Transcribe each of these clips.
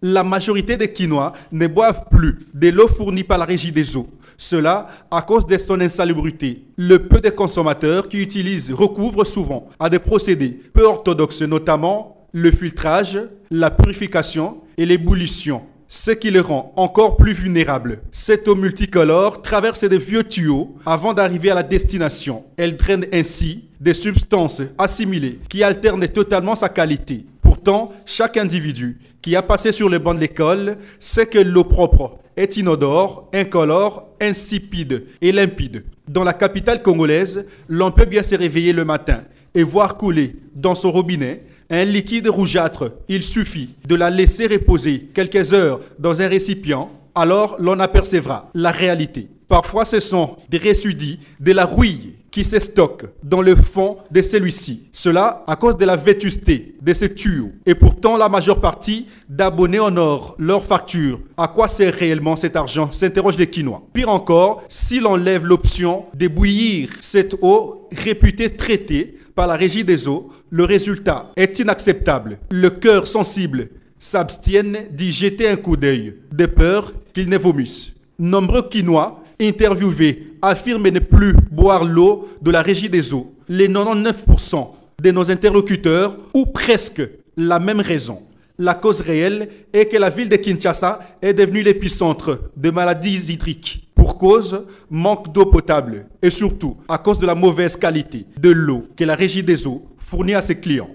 La majorité des Kinois ne boivent plus de l'eau fournie par la Régie des eaux. Cela à cause de son insalubrité. Le peu de consommateurs qui utilisent recouvrent souvent à des procédés peu orthodoxes, notamment le filtrage, la purification et l'ébullition, ce qui les rend encore plus vulnérables. Cette eau multicolore traverse des vieux tuyaux avant d'arriver à la destination. Elle draine ainsi des substances assimilées qui alternent totalement sa qualité. Pourtant, chaque individu qui a passé sur les bancs de l'école sait que l'eau propre est inodore, incolore, insipide et limpide. Dans la capitale congolaise, l'on peut bien se réveiller le matin et voir couler dans son robinet un liquide rougeâtre. Il suffit de la laisser reposer quelques heures dans un récipient, alors l'on apercevra la réalité. Parfois, ce sont des résidus de la rouille qui se stockent dans le fond de celui-ci. Cela à cause de la vétusté de ces tuyaux. Et pourtant, la majeure partie d'abonnés honorent leur facture. À quoi sert réellement cet argent? S'interroge les Kinois. Pire encore, si l'on lève l'option de bouillir cette eau réputée traitée par la Régie des eaux, le résultat est inacceptable. Le cœur sensible s'abstiennent d'y jeter un coup d'œil, de peur qu'ils ne vomissent. Nombreux Kinois interviewés affirment ne plus boire l'eau de la Régie des eaux. Les 99% de nos interlocuteurs ou presque la même raison. La cause réelle est que la ville de Kinshasa est devenue l'épicentre de maladies hydriques. Pour cause, manque d'eau potable et surtout à cause de la mauvaise qualité de l'eau que la Régie des eaux fournit à ses clients.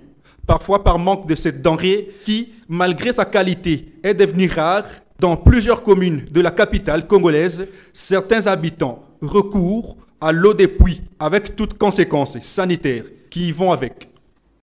Parfois par manque de cette denrée qui, malgré sa qualité, est devenue rare. Dans plusieurs communes de la capitale congolaise, certains habitants recourent à l'eau des puits avec toutes conséquences sanitaires qui y vont avec.